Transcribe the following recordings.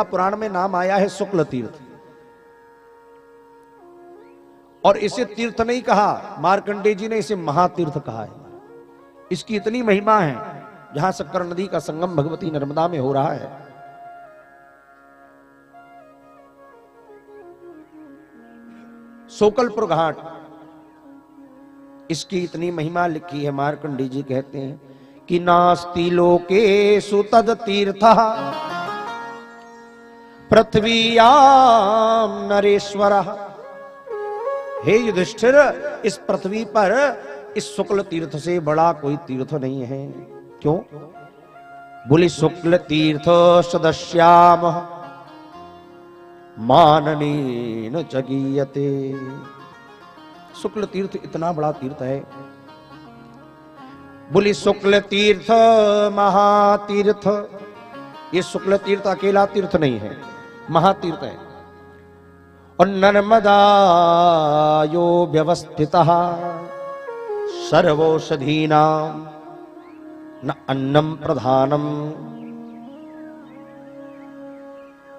पुराण में नाम आया है शुक्ल तीर्थ, और इसे तीर्थ नहीं कहा, मार्कंडेय जी ने इसे महातीर्थ कहा है। इसकी इतनी महिमा है, जहां शक्कर नदी का संगम भगवती नर्मदा में हो रहा है। सोकलपुर घाट, इसकी इतनी महिमा लिखी है। मार्कंडेय जी कहते हैं कि नास्ति लोकेषु तद तीर्थः पृथ्वीयाम नरेश्वरः। हे युधिष्ठिर, इस पृथ्वी पर इस शुक्ल तीर्थ से बड़ा कोई तीर्थ नहीं है। क्यों? बोले शुक्ल तीर्थ सदस्याम माननेन च गीयते। शुक्ल तीर्थ इतना बड़ा तीर्थ है। बोले शुक्ल तीर्थ महातीर्थ। ये शुक्ल तीर्थ अकेला तीर्थ नहीं है, महातीर्थ है। और नर्मदायो व्यवस्थितः सर्वौषधीनां न अन्नम प्रधानम।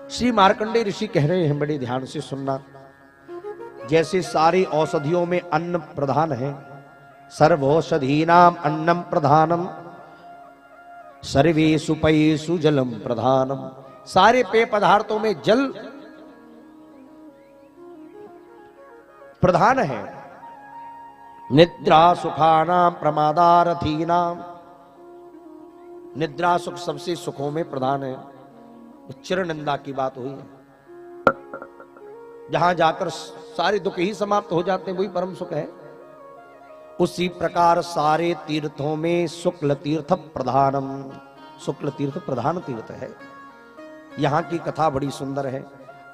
श्री मार्कंडेय ऋषि कह रहे हैं, बड़े ध्यान से सुनना। जैसे सारी औषधियों में अन्न प्रधान है, सर्वौषधीनाम अन्नम प्रधानम, सर्वेषु पयेषु जलम प्रधानम। सारे पेय पदार्थों में जल प्रधान है। निद्रा सुखानाम प्रमादारथीनाम। निद्रा सुख सबसे सुखों में प्रधान है। चिर निंदा की बात हुई है, जहां जाकर सारे दुख ही समाप्त हो जाते हैं, वही परम सुख है। उसी प्रकार सारे तीर्थों में शुक्ल तीर्थ प्रधानम। शुक्ल तीर्थ प्रधान तीर्थ है। यहां की कथा बड़ी सुंदर है।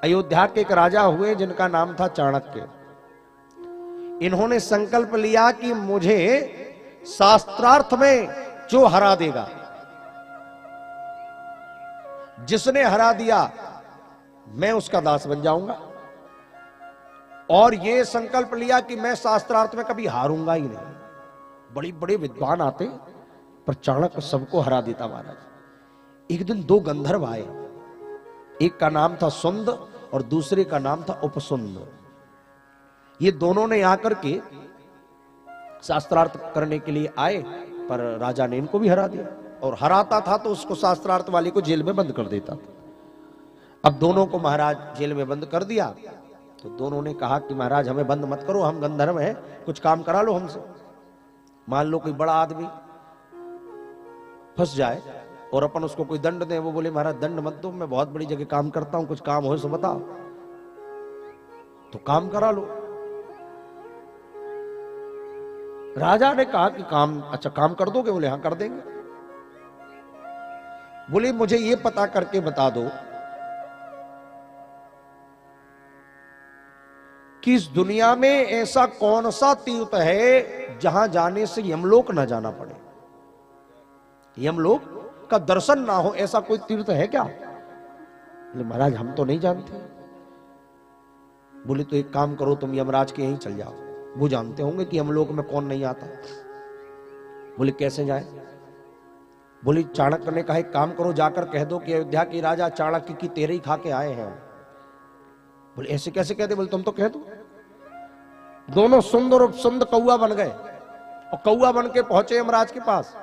अयोध्या के एक राजा हुए जिनका नाम था चाणक्य। इन्होंने संकल्प लिया कि मुझे शास्त्रार्थ में जो हरा देगा, जिसने हरा दिया, मैं उसका दास बन जाऊंगा। और यह संकल्प लिया कि मैं शास्त्रार्थ में कभी हारूंगा ही नहीं। बड़ी बड़े विद्वान आते, पर चाणक्य सबको हरा देता महाराज। एक दिन दो गंधर्व आए, एक का नाम था सुंद और दूसरे का नाम था उपसुंद। ये दोनों ने आकर के शास्त्रार्थ करने के लिए आए, पर राजा ने इनको भी हरा दिया। और हराता था तो उसको शास्त्रार्थ वाले को जेल में बंद कर देता था। अब दोनों को महाराज जेल में बंद कर दिया, तो दोनों ने कहा कि महाराज हमें बंद मत करो, हम गंधर्व हैं, कुछ काम करा लो हमसे। मान लो कोई बड़ा आदमी फंस जाए और अपन उसको कोई दंड दे। वो बोले महाराज दंड मत दो, मैं बहुत बड़ी जगह काम करता हूं, कुछ काम हो तो बताओ। तो काम करा लो। राजा ने कहा कि काम, अच्छा काम कर दोगे? बोले हाँ कर देंगे। बोले मुझे ये पता करके बता दो कि इस दुनिया में ऐसा कौन सा तीर्थ है जहां जाने से यमलोक ना जाना पड़े, यमलोक का दर्शन ना हो, ऐसा कोई तीर्थ है क्या? बोले महाराज हम तो नहीं जानते। बोले तो एक काम करो, तुम यमराज के यहीं चल जाओ, वो जानते होंगे कि यमलोक में कौन नहीं आता। बोले कैसे जाए? बोले चाणक्य ने कहा एक काम करो, जाकर कह दो कि अयोध्या के राजा चाणक्य की तेरे ही खा के आए हैं। बोले ऐसे कैसे कहते? बोले तुम तो कह दो। दोनों सुंदर और सुंदर कौआ बन गए, और कौआ बन के पहुंचे यमराज के पास।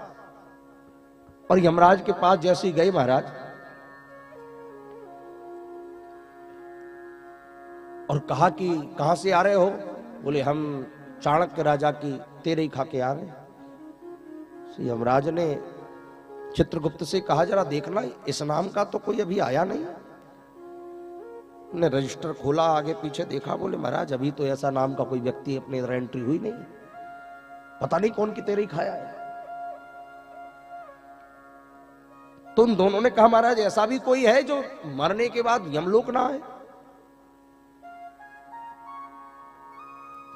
और यमराज के पास जैसे ही गए महाराज, और कहा कि कहां से आ रहे हो? बोले हम चाणक्य राजा की तेरे ही खा के आ रहे हैं। यमराज ने चित्रगुप्त से कहा जरा देखना, इस नाम का तो कोई अभी आया नहीं। ने रजिस्टर खोला, आगे पीछे देखा। बोले महाराज अभी तो ऐसा नाम का कोई व्यक्ति अपने इधर एंट्री हुई नहीं, पता नहीं कौन की तेरे ही खाया है। तो उन दोनों ने कहा महाराज ऐसा भी कोई है जो मरने के बाद यमलोक ना आए?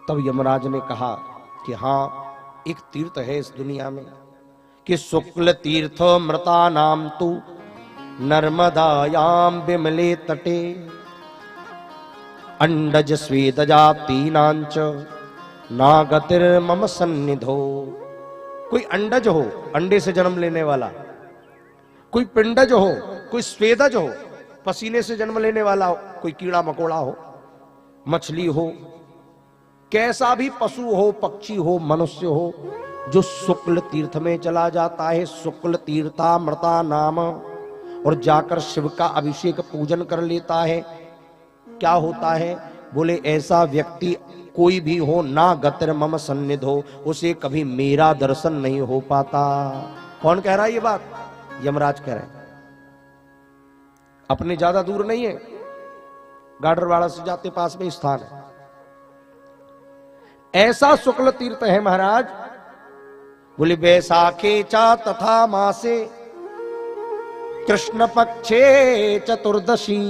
तब यमराज ने कहा कि हाँ, एक तीर्थ है इस दुनिया में कि शुक्ल तीर्थ मृता नाम तु नर्मदायाम विमले तटे अंडज स्वेदजातीनांच नागतिर्मम सन्निधो। कोई अंडज हो, अंडे से जन्म लेने वाला, कोई पिंडज हो, कोई स्वेदज हो, पसीने से जन्म लेने वाला हो, कोई कीड़ा मकोड़ा हो, मछली हो, कैसा भी पशु हो, पक्षी हो, मनुष्य हो, जो शुक्ल तीर्थ में चला जाता है, शुक्ल तीर्थामृता नाम, और जाकर शिव का अभिषेक पूजन कर लेता है, क्या होता है? बोले ऐसा व्यक्ति कोई भी हो, ना गतिर मम सन्निध हो, उसे कभी मेरा दर्शन नहीं हो पाता। कौन कह रहा है ये बात? यमराज कह रहे हैं। अपने ज्यादा दूर नहीं है, गाडरवाड़ा से जाते पास में स्थान है। ऐसा शुक्ल तीर्थ है महाराज। बोले वैसाखे चा तथा मासे कृष्ण पक्षे चतुर्दशी,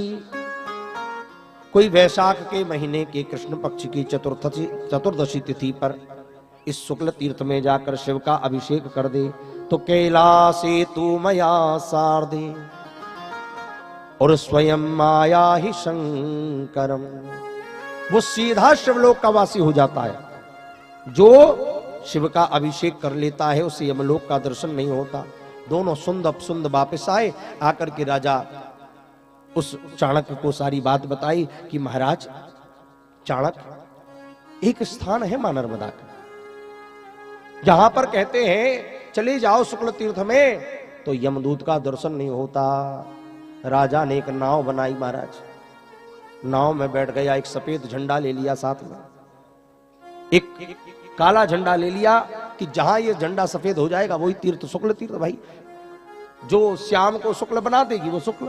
कोई वैशाख के महीने के कृष्ण पक्ष की चतुर्दशी तिथि पर इस शुक्ल तीर्थ में जाकर शिव का अभिषेक कर दे तो कैलासे तू मया सार्धे, और स्वयं माया ही शंकरम, वो सीधा शिवलोक का वासी हो जाता है। जो शिव का अभिषेक कर लेता है उसे यमलोक का दर्शन नहीं होता। दोनों सुंद वापस आए, आकर के राजा उस चाणक्य को सारी बात बताई कि महाराज चाणक्य, एक स्थान है मां नर्मदा का, जहां पर कहते हैं चले जाओ शुक्ल तीर्थ में तो यमदूत का दर्शन नहीं होता। राजा ने एक नाव बनाई महाराज, नाव में बैठ गया, एक सफेद झंडा ले लिया, साथ में एक काला झंडा ले लिया कि जहां ये झंडा सफेद हो जाएगा वही तीर्थ शुक्ल तीर्थ। भाई जो श्याम को शुक्ल बना देगी वो शुक्ल।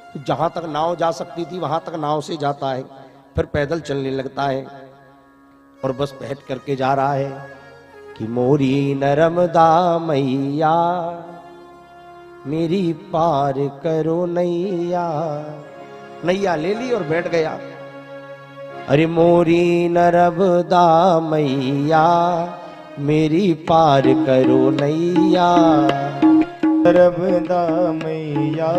तो जहां तक नाव जा सकती थी वहां तक नाव से जाता है, फिर पैदल चलने लगता है और बस बैठ करके जा रहा है कि मोरी नर्मदा मैया मेरी पार करो नैया। नैया ले ली और बैठ गया। अरे मोरी नर्मदा मैया मेरी पार करो नैया, नर्मदा मैया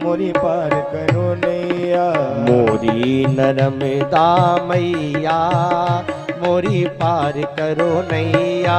मोरी पार करो नैया, मोरी नर्मदा मैया मोरी पार करो नैया।